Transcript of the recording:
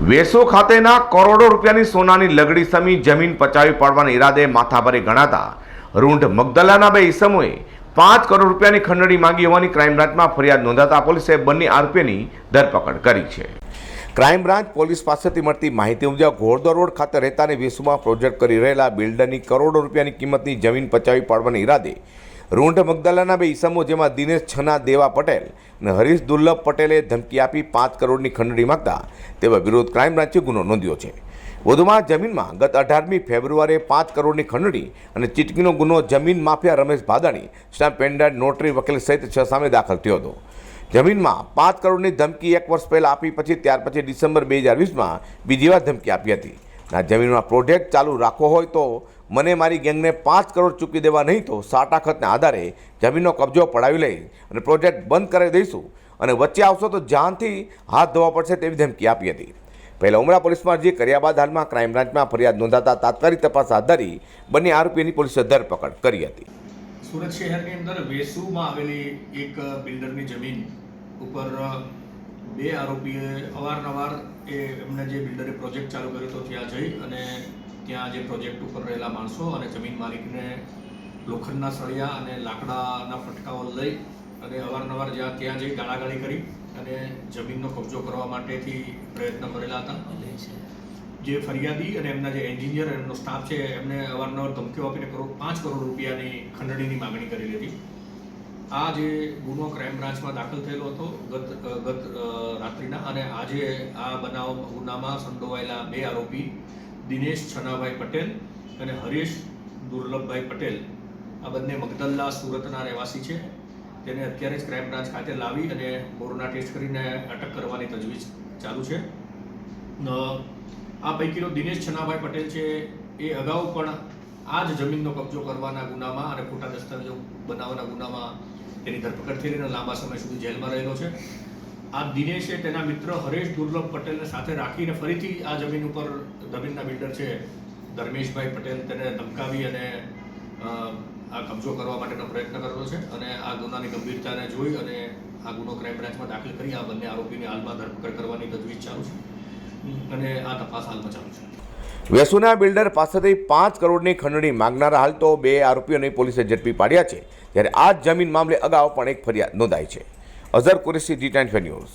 વેસુ ખાતેના કરોડો રૂપિયાની સોનાની લગડી સમી જમીન પચાવી પાડવાના ઈરાદે માથાભારે ગણાતા રૂંઢ મગદલાના બે ઈસમોએ 5 કરોડ રૂપિયાની ખંડણી માંગી હોવાની ક્રાઇમ બ્રાન્ચમાં ફરિયાદ નોંધાતા પોલીસે બંને આરોપીઓની ધરપકડ કરી છે. ક્રાઇમ બ્રાન્ચ પોલીસ પાસેથી મળતી માહિતી મુજબ ઘોડદોર રોડ ખાતે રહેતા અને વેસુમાં પ્રોજેક્ટ કરી રહેલા બિલ્ડરની કરોડો રૂપિયાની કિંમતની જમીન પચાવી પાડવાના ઈરાદે રૂંઢ મગદલાના બે ઈસમો જેમાં દિનેશ છના દેવા પટેલ અને હરીશ દુર્લભ પટેલે ધમકી આપી 5 કરોડની ખંડણી માંગતા તેવા વિરોધ ક્રાઇમ બ્રાન્ચે ગુનો નોંધ્યો છે. વધુમાં જમીનમાં ગત 18મી ફેબ્રુઆરીએ 5 કરોડની ખંડણી અને ચીટકીનો ગુનો જમીન mafia Ramesh Bhadani stamp pendant notary વકીલ સહિત 6 સામે દાખલ થયો હતો. જમીનમાં 5 કરોડની ધમકી 1 વર્ષ પહેલાં આપી પછી ત્યાર પછી ડિસેમ્બર 2020માં બીજી વાર ધમકી આપી હતી. આ જમીનમાં પ્રોજેક્ટ ચાલુ રાખવો હોય તો મને મારી ગેંગને 5 કરોડ ચૂકવી દેવા નહીં તો સાટાખતના આધારે જમીનનો કબજો પડાવી લઈ અને પ્રોજેક્ટ બંધ કરી દઈશું અને વચ્ચે આવશો તો જાનથી હાથ ધોવા પડશે તેવી ધમકી આપી હતી. પહેલા ઉમરા પોલીસમાં અરજી કર્યા બાદ હાલમાં ક્રાઇમ બ્રાન્ચમાં ફરિયાદ નોંધાતા તાત્કાલિક તપાસ હાથ ધરી બંને આરોપીઓની પોલીસે ધરપકડ કરી હતી. સુરત શહેરની અંદર વેસુમાં આવેલી એક બિલ્ડરની જમીન ઉપર બે આરોપીએ અવારનવાર એમને જે બિલ્ડરે પ્રોજેક્ટ ચાલુ કર્યો હતો ત્યાં જઈ અને ત્યાં જે પ્રોજેક્ટ ઉપર રહેલા માણસો અને જમીન માલિકને લોખંડના સળિયા અને લાકડાના ફટકાઓ લઈ અને અવારનવાર ત્યાં જઈ ગાળાગાળી કરી અને જમીનનો કબજો કરવા માટેથી પ્રયત્ન કરેલા હતા. જે ફરિયાદી અને એમના જે એન્જિનિયર એમનો સ્ટાફ છે એમને અવારનવાર ધમકીઓ આપીને 5 કરોડ રૂપિયાની ખંડણીની માગણી કરેલી હતી. આ જે ગુનો ક્રાઇમ બ્રાન્ચમાં દાખલ થયેલો હતો ગત રાત્રિના અને આજે આ ગુનામાં સંડોવાયેલા બે આરોપી દિનેશ છનાભાઈ પટેલ અને હરીશ દુર્લભભાઈ પટેલ આ બંને મગદલ્લા સુરતના રહેવાસી છે. તેને અત્યારે જ ક્રાઇમ બ્રાન્ચ ખાતે લાવી અને કોરોના ટેસ્ટ કરીને અટક કરવાની તજવીજ ચાલુ છે. આ પૈકીનો દિનેશ છનાભાઈ પટેલ છે એ અગાઉ પણ આ જ જમીનનો કબજો કરવાના ગુનામાં અને ખોટા દસ્તાવેજો બનાવવાના ગુનામાં તેની ધરપકડ થઈ અને લાંબા સમય સુધી જેલમાં રહેલો છે. આ દિનેશે તેના મિત્ર હરેશ દુર્લભ પટેલને સાથે રાખીને ફરીથી આ જમીન ઉપર જમીનના બિલ્ડર છે ધર્મેશભાઈ પટેલ તેને ધમકાવી અને આ કબજો કરવા માટેનો પ્રયત્ન કરેલો છે અને આ ગુનાની ગંભીરતાને જોઈ અને આ ગુનો ક્રાઇમ બ્રાન્ચમાં દાખલ કરી આ બંને આરોપીને હાલમાં ધરપકડ કરવાની તજવીજ ચાલુ છે અને આ તપાસ હાલમાં ચાલુ છે. વેસુના બિલ્ડર પાસેથી 5 કરોડની ખંડણી માંગનારા હાલ તો બે આરોપીઓને પોલીસે ઝડપી પાડ્યા છે, જ્યારે આ જમીન મામલે અગાઉ પણ એક ફરિયાદ નોંધાઈ છે. Azhar Qureshi, G25 news.